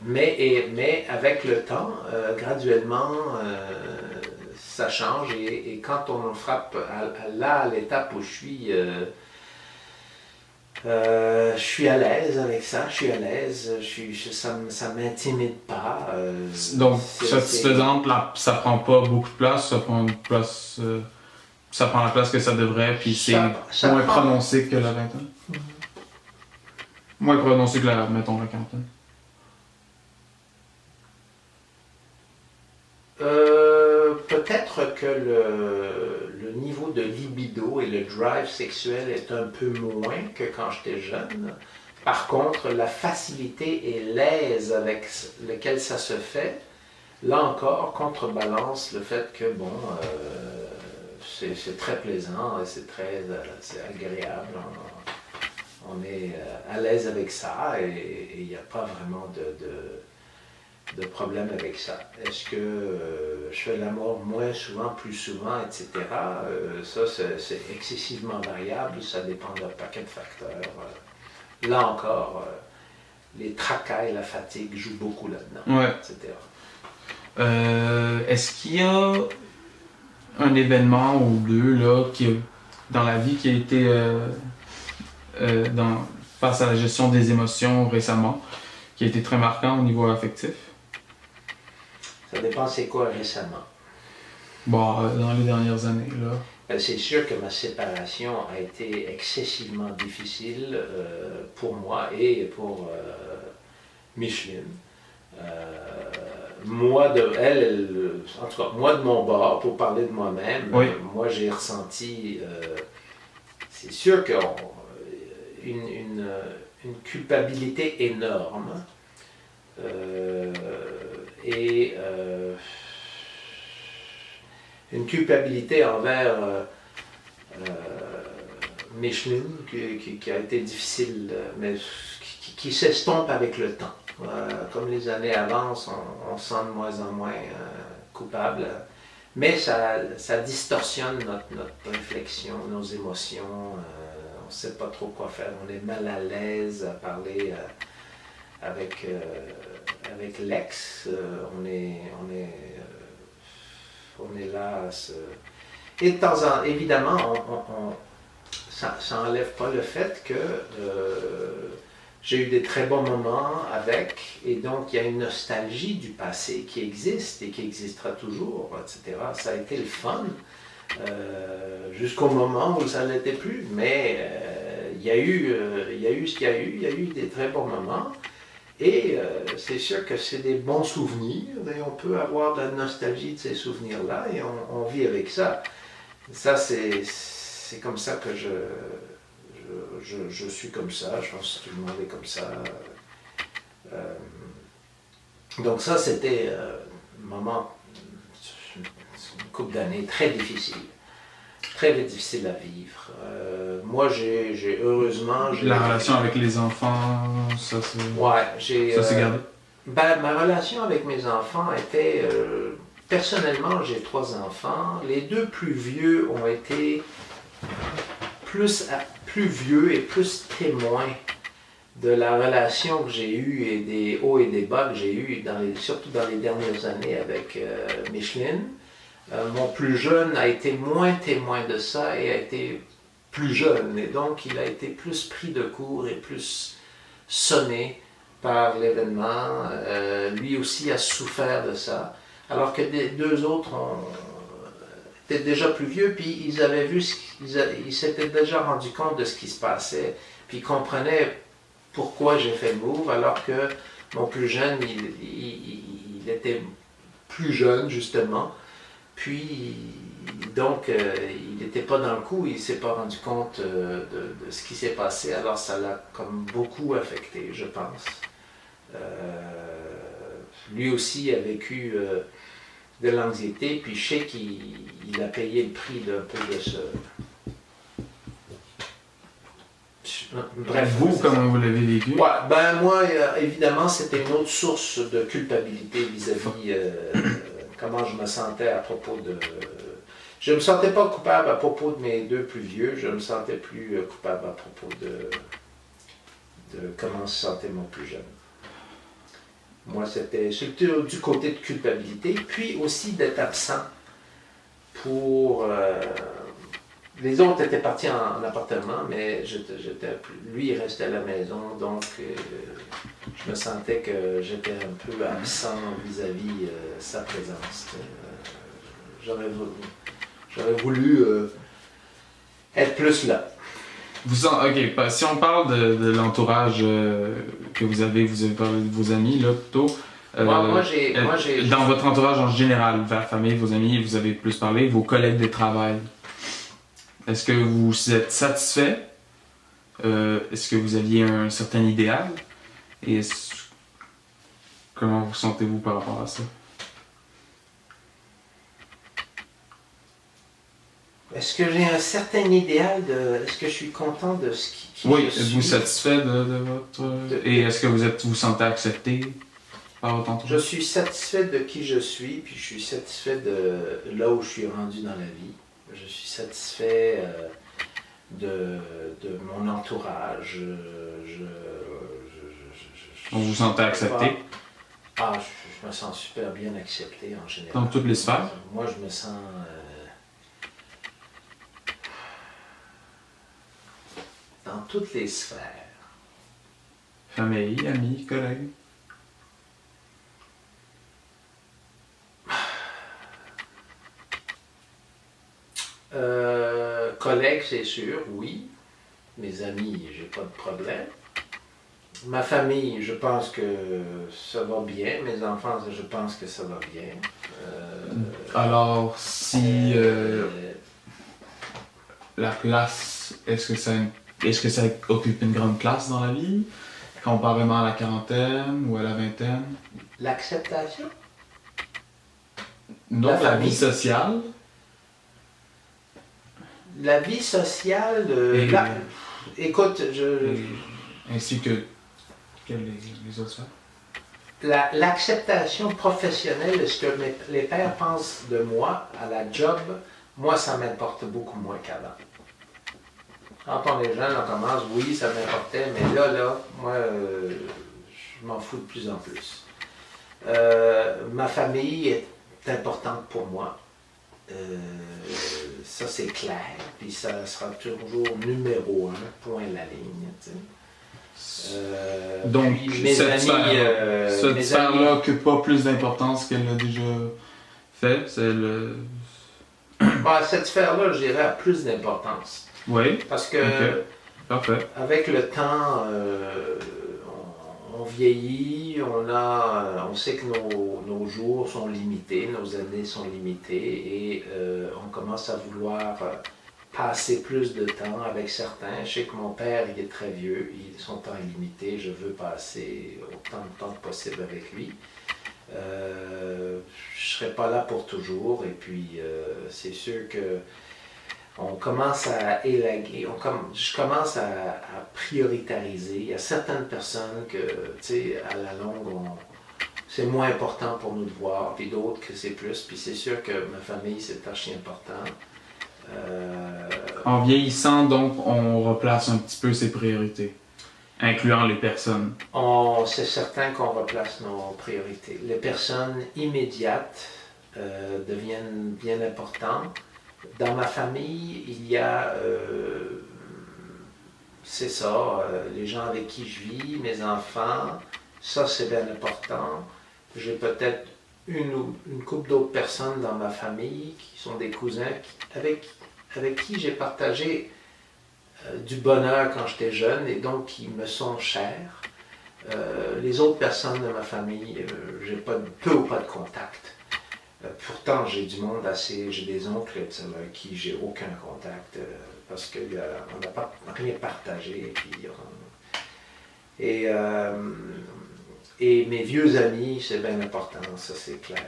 Mais avec le temps, graduellement, ça change et quand on frappe à l'étape où je suis à l'aise avec ça, je suis à l'aise, ça m'intimide pas. Donc, satisfaisante, ça prend pas beaucoup de place, ça prend une place, ça prend la place que ça devrait, puis c'est moins prononcé que la vingtaine. Mm-hmm. Moins prononcé que mettons, la quarantaine. Peut-être que le niveau de libido et le drive sexuel est un peu moins que quand j'étais jeune. Par contre, la facilité et l'aise avec lequel ça se fait, là encore, contrebalance le fait que, c'est très plaisant, c'est agréable. On est à l'aise avec ça et il n'y a pas vraiment de problème avec ça. Est-ce que je fais l'amour moins souvent, plus souvent, etc. Ça, c'est excessivement variable, ça dépend d'un paquet de facteurs. Là encore, les tracas et la fatigue jouent beaucoup là-dedans, ouais. etc. Est-ce qu'il y a un événement ou deux là, dans la vie qui a été face à la gestion des émotions récemment, qui a été très marquant au niveau affectif? Ça dépend c'est quoi récemment. Dans les dernières années, là. C'est sûr que ma séparation a été excessivement difficile pour moi et pour Micheline. Moi, en tout cas, moi de mon bord, pour parler de moi-même, oui. Moi j'ai ressenti, c'est sûr une culpabilité énorme. Et une culpabilité envers Micheline qui a été difficile, mais qui s'estompe avec le temps. Comme les années avancent, on se sent de moins en moins coupable, mais ça distorsionne notre réflexion, nos émotions, on ne sait pas trop quoi faire, on est mal à l'aise à parler avec l'ex, on est là à se... Et de temps en temps, évidemment, ça n'enlève pas le fait que j'ai eu des très bons moments avec, et donc il y a une nostalgie du passé qui existe et qui existera toujours, etc. Ça a été le fun, jusqu'au moment où ça ne l'était plus, mais il y a eu ce qu'il y a eu, il y a eu des très bons moments. Et c'est sûr que c'est des bons souvenirs, et on peut avoir de la nostalgie de ces souvenirs-là, et on vit avec ça. Ça, c'est comme ça que je suis comme ça, je pense que tout le monde est comme ça. Donc ça, c'était un moment, une couple d'années très difficile à vivre. Moi, j'ai heureusement... La relation avec les enfants, ça c'est... Ouais, ça c'est gardé? Ma relation avec mes enfants était... personnellement, j'ai 3 enfants. Les 2 plus vieux ont été plus vieux et plus témoins de la relation que j'ai eue et des hauts et des bas que j'ai eus, surtout dans les dernières années avec Micheline. Mon plus jeune a été moins témoin de ça et a été plus jeune, et donc il a été plus pris de court et plus sonné par l'événement. Lui aussi a souffert de ça, alors que les 2 autres étaient déjà plus vieux, puis ils avaient vu, ils s'étaient déjà rendu compte de ce qui se passait, puis ils comprenaient pourquoi j'ai fait le move, alors que mon plus jeune, il était plus jeune justement. Puis, donc, il n'était pas dans le coup, il ne s'est pas rendu compte de ce qui s'est passé, alors ça l'a comme beaucoup affecté, je pense. Lui aussi a vécu de l'anxiété, puis je sais qu'il a payé le prix d'un peu de ce... Bref, vous, comment vous l'avez vécu? Ouais, moi, évidemment, c'était une autre source de culpabilité vis-à-vis... comment je me sentais à propos de... Je ne me sentais pas coupable à propos de mes 2 plus vieux, je me sentais plus coupable à propos de comment se sentait mon plus jeune. Moi, c'était surtout du côté de culpabilité, puis aussi d'être absent pour... les autres étaient partis en appartement, mais lui, il restait à la maison, donc je me sentais que j'étais un peu absent vis-à-vis sa présence. J'aurais voulu être plus là. Ok, si on parle de l'entourage que vous avez parlé de vos amis, là, plutôt. Dans votre entourage en général, votre famille, vos amis, vous avez plus parlé, vos collègues de travail. Est-ce que vous êtes satisfait? Est-ce que vous aviez un certain idéal? Et comment vous sentez-vous par rapport à ça? Est-ce que j'ai un certain idéal de... Est-ce que je suis content de ce qui oui, je suis? Êtes-vous satisfait de votre... Et est-ce que vous sentez accepté par votre entourage? Je suis satisfait de qui je suis, puis je suis satisfait de là où je suis rendu dans la vie. Je suis satisfait de mon entourage. On vous sentez accepté? Je me sens super bien accepté en général. Dans toutes les sphères? Moi, je me sens... dans toutes les sphères. Famille, amis, collègues? Collègues, c'est sûr, oui. Mes amis, j'ai pas de problème. Ma famille, je pense que ça va bien. Mes enfants, je pense que ça va bien. Alors, si la place, est-ce que ça occupe une grande place dans la vie, comparément à la quarantaine ou à la vingtaine? L'acceptation? Non, la vie sociale. La vie sociale, écoute, ainsi que les autres sphères. L'acceptation professionnelle de ce que les pairs pensent de moi à la job, moi, ça m'importe beaucoup moins qu'avant. Quand on est jeune, on commence, oui, ça m'importait, mais là, moi, je m'en fous de plus en plus. Ma famille est importante pour moi. Ça, c'est clair, puis ça sera toujours numéro 1, point la ligne. Tu sais. Donc, cette sphère-là n'occupe pas plus d'importance qu'elle l'a déjà fait. Cette sphère-là, je dirais, a plus d'importance. Oui. Parce que, parfait. Avec le temps, on vieillit, on sait que nos jours sont limités, nos années sont limitées et on commence à vouloir passer plus de temps avec certains. Je sais que mon père, il est très vieux, son temps est limité, je veux passer autant de temps que possible avec lui. Je ne serai pas là pour toujours et puis c'est sûr que on commence à élaguer, je commence à prioritariser. Il y a certaines personnes que, tu sais, à la longue, c'est moins important pour nous de voir, puis d'autres que c'est plus. Puis c'est sûr que ma famille, c'est archi important. En vieillissant, donc, on replace un petit peu ses priorités, incluant les personnes. C'est certain qu'on replace nos priorités. Les personnes immédiates deviennent bien importantes. Dans ma famille, il y a, c'est ça, les gens avec qui je vis, mes enfants, ça c'est bien important. J'ai peut-être une couple d'autres personnes dans ma famille qui sont des cousins avec qui j'ai partagé du bonheur quand j'étais jeune et donc qui me sont chers. Les autres personnes de ma famille, j'ai peu ou pas de contact. Pourtant, j'ai du monde j'ai des oncles avec qui j'ai aucun contact parce qu'on n'a pas rien partagé. Et mes vieux amis, c'est bien important, ça c'est clair.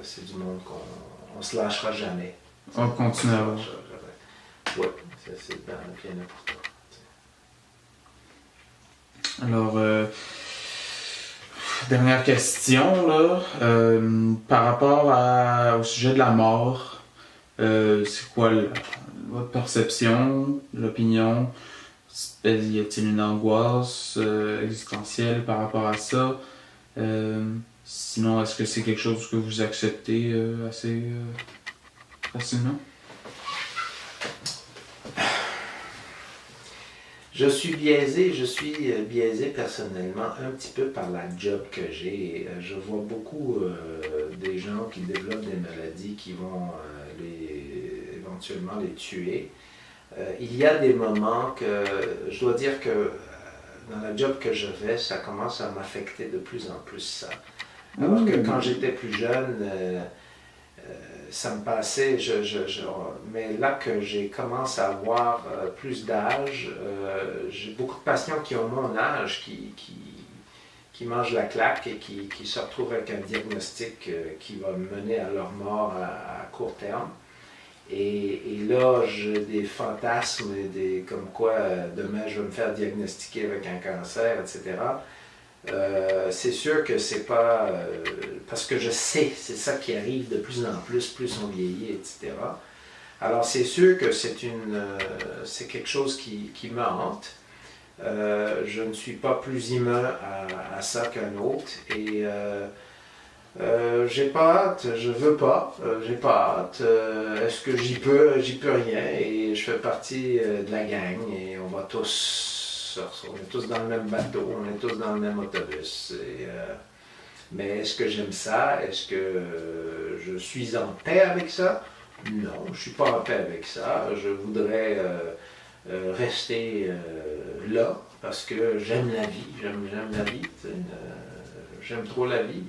C'est du monde qu'on ne se lâchera jamais. On continue à voir. Oui, c'est bien important. Alors, dernière question, là. Par rapport au sujet de la mort, c'est quoi votre perception, l'opinion? Y a-t-il une angoisse existentielle par rapport à ça? Sinon, est-ce que c'est quelque chose que vous acceptez assez facilement? Je suis biaisé personnellement un petit peu par la job que j'ai. Je vois beaucoup des gens qui développent des maladies qui vont éventuellement les tuer. Il y a des moments que je dois dire que dans la job que je fais, ça commence à m'affecter de plus en plus ça. Alors que quand j'étais plus jeune, ça me passait, mais là que j'ai commencé à avoir plus d'âge, j'ai beaucoup de patients qui ont mon âge, qui mangent la claque et qui se retrouvent avec un diagnostic qui va mener à leur mort à court terme. Et là, j'ai des fantasmes, comme quoi demain je vais me faire diagnostiquer avec un cancer, etc. C'est sûr que c'est pas... parce que je sais, c'est ça qui arrive de plus en plus on vieillit, etc. Alors c'est sûr que c'est quelque chose qui me hante. Je ne suis pas plus immun à ça qu'un autre. Et j'ai pas hâte, je veux pas, j'ai pas hâte. Est-ce que j'y peux rien. Et je fais partie de la gang et on est tous dans le même bateau, on est tous dans le même autobus. Mais est-ce que j'aime ça? Est-ce que je suis en paix avec ça? Non, je ne suis pas en paix avec ça. Je voudrais rester là parce que j'aime la vie. J'aime la vie. J'aime trop la vie.